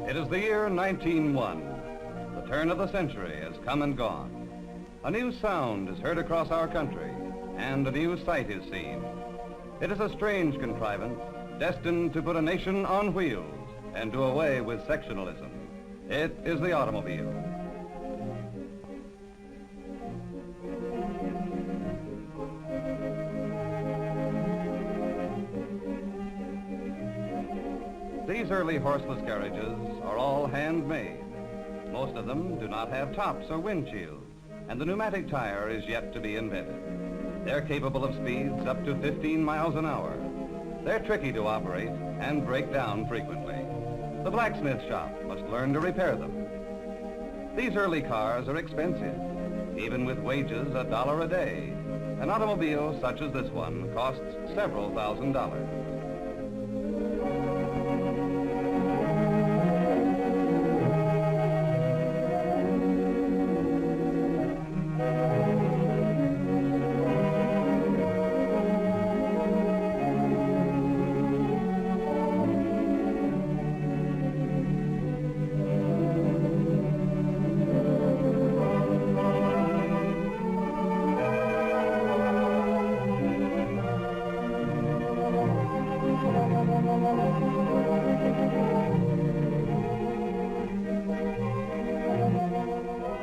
It is the year 1901. The turn of the century has come and gone. A new sound is heard across our country, and a new sight is seen. It is a strange contrivance, destined to put a nation on wheels and do away with sectionalism. It is the automobile. These early horseless carriages are all handmade. Most of them do not have tops or windshields, and the pneumatic tire is yet to be invented. They're capable of speeds up to 15 miles an hour. They're tricky to operate and break down frequently. The blacksmith shop must learn to repair them. These early cars are expensive, even with wages $1 a day. An automobile such as this one costs several $1,000s.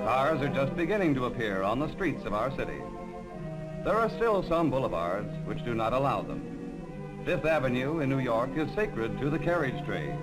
Cars are just beginning to appear on the streets of our city. There are still some boulevards which do not allow them. Fifth Avenue in New York is sacred to the carriage trade.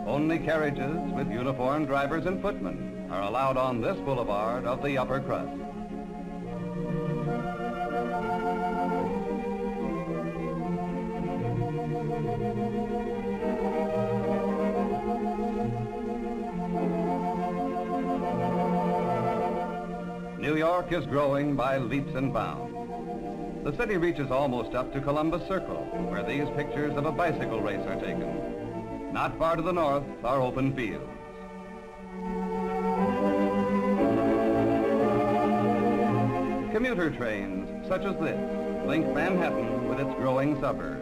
Only carriages with uniformed drivers and footmen are allowed on this boulevard of the upper crust. New York is growing by leaps and bounds. The city reaches almost up to Columbus Circle, where these pictures of a bicycle race are taken. Not far to the north are open fields. Commuter trains, such as this, link Manhattan with its growing suburbs.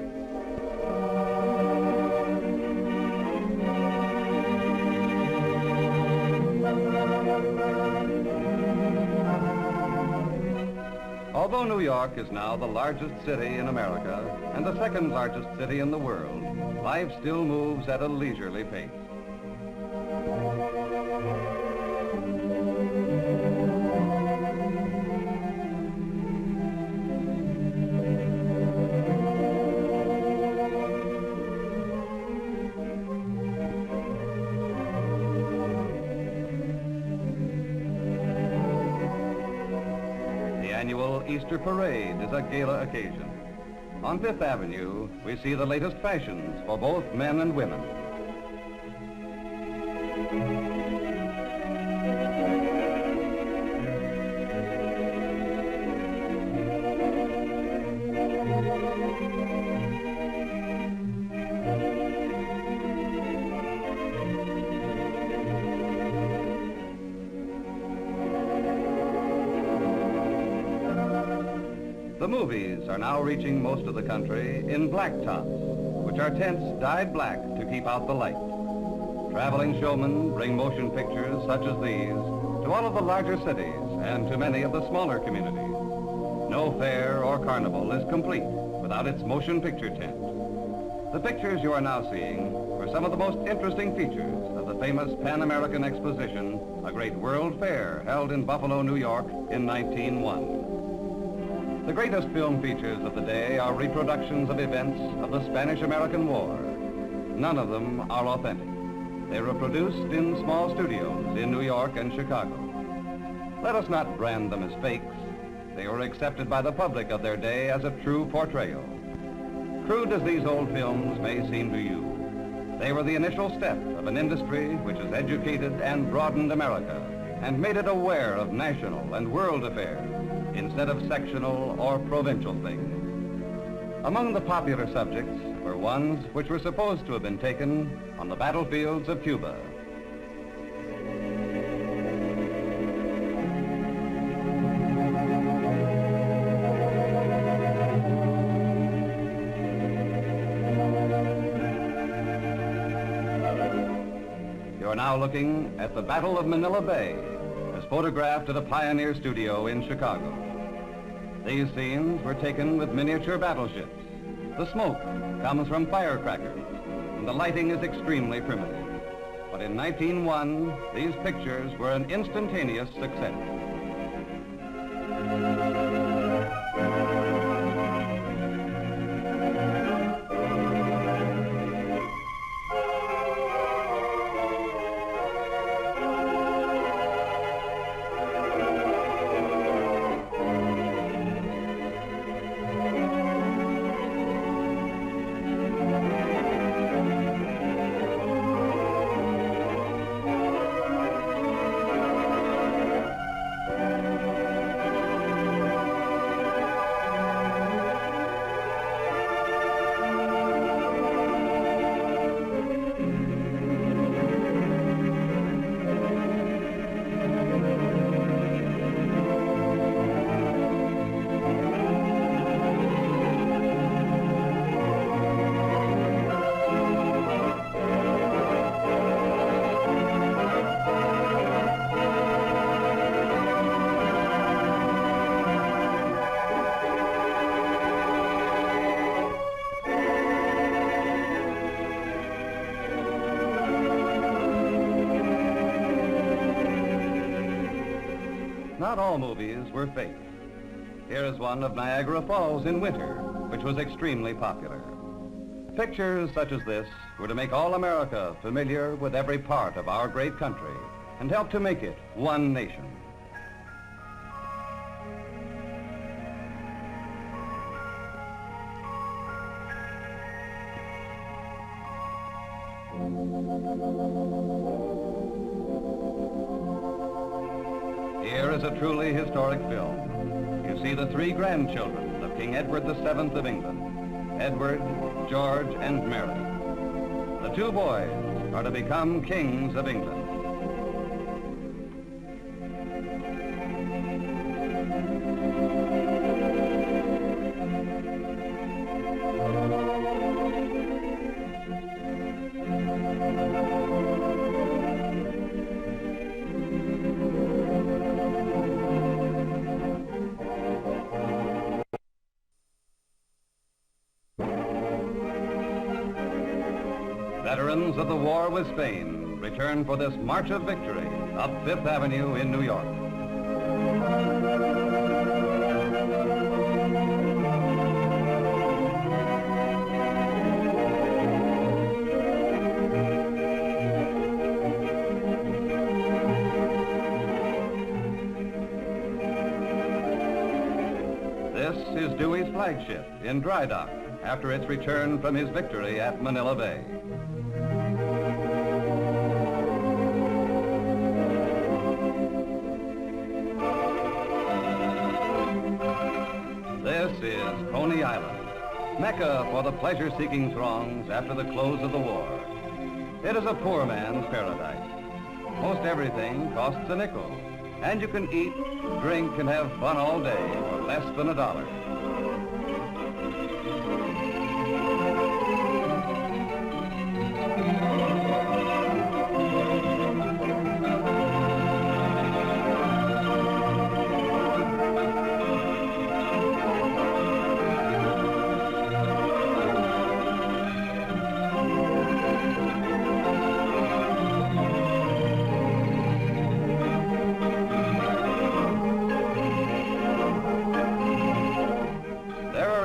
Although New York is now the largest city in America and the second largest city in the world, life still moves at a leisurely pace. The annual Easter Parade is a gala occasion. On Fifth Avenue, we see the latest fashions for both men and women. The movies are now reaching most of the country in blacktops, which are tents dyed black to keep out the light. Traveling showmen bring motion pictures such as these to all of the larger cities and to many of the smaller communities. No fair or carnival is complete without its motion picture tent. The pictures you are now seeing were some of the most interesting features of the famous Pan American Exposition, a great world fair held in Buffalo, New York in 1901. The greatest film features of the day are reproductions of events of the Spanish-American War. None of them are authentic. They were produced in small studios in New York and Chicago. Let us not brand them as fakes. They were accepted by the public of their day as a true portrayal. Crude as these old films may seem to you, they were the initial step of an industry which has educated and broadened America and made it aware of national and world affairs instead of sectional or provincial things. Among the popular subjects were ones which were supposed to have been taken on the battlefields of Cuba. You're now looking at the Battle of Manila Bay, as photographed at a Pioneer studio in Chicago. These scenes were taken with miniature battleships. The smoke comes from firecrackers, and the lighting is extremely primitive. But in 1901, these pictures were an instantaneous success. Not all movies were fake. Here is one of Niagara Falls in winter, which was extremely popular. Pictures such as this were to make all America familiar with every part of our great country and help to make it one nation. Here is a truly historic film. You see the three grandchildren of King Edward VII of England, Edward, George, and Mary. The two boys are to become kings of England. Veterans of the war with Spain return for this March of Victory up Fifth Avenue in New York. This is Dewey's flagship in dry dock after its return from his victory at Manila Bay. This is Coney Island, Mecca for the pleasure-seeking throngs after the close of the war. It is a poor man's paradise. Most everything costs a nickel, and you can eat, drink, and have fun all day for less than $1.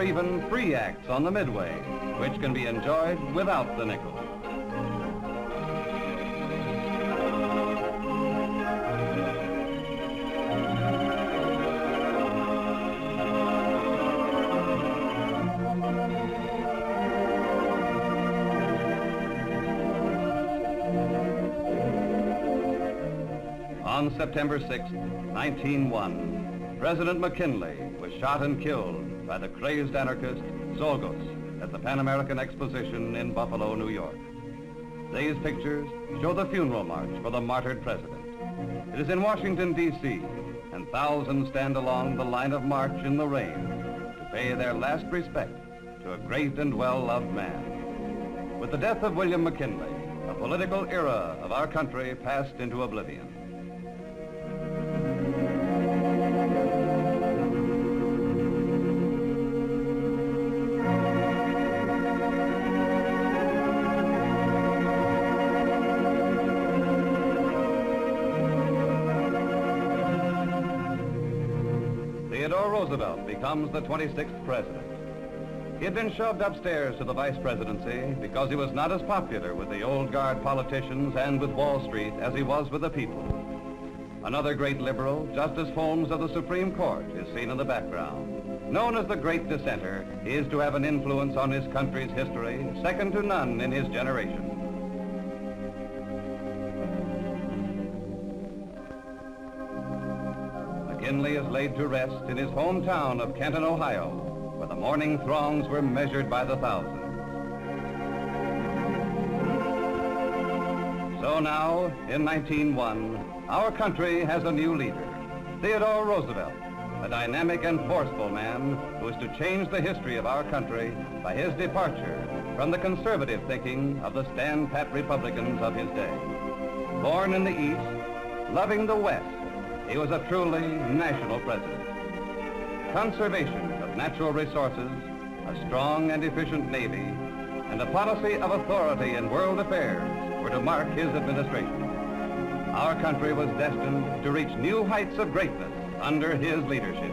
Even free acts on the Midway, which can be enjoyed without the nickel. On September 6, 1901, President McKinley was shot and killed by the crazed anarchist Zogos at the Pan American Exposition in Buffalo, New York. These pictures show the funeral march for the martyred president. It is in Washington, D.C., and thousands stand along the line of march in the rain to pay their last respect to a great and well-loved man. With the death of William McKinley, a political era of our country passed into oblivion. Theodore Roosevelt becomes the 26th president. He had been shoved upstairs to the vice presidency because he was not as popular with the old guard politicians and with Wall Street as he was with the people. Another great liberal, Justice Holmes of the Supreme Court, is seen in the background. Known as the Great Dissenter, he is to have an influence on his country's history second to none in his generation. McKinley is laid to rest in his hometown of Kenton, Ohio, where the morning throngs were measured by the thousands. So now, in 1901, our country has a new leader, Theodore Roosevelt, a dynamic and forceful man who is to change the history of our country by his departure from the conservative thinking of the stand-pat Republicans of his day. Born in the East, loving the West, he was a truly national president. Conservation of natural resources, a strong and efficient Navy, and a policy of authority in world affairs were to mark his administration. Our country was destined to reach new heights of greatness under his leadership.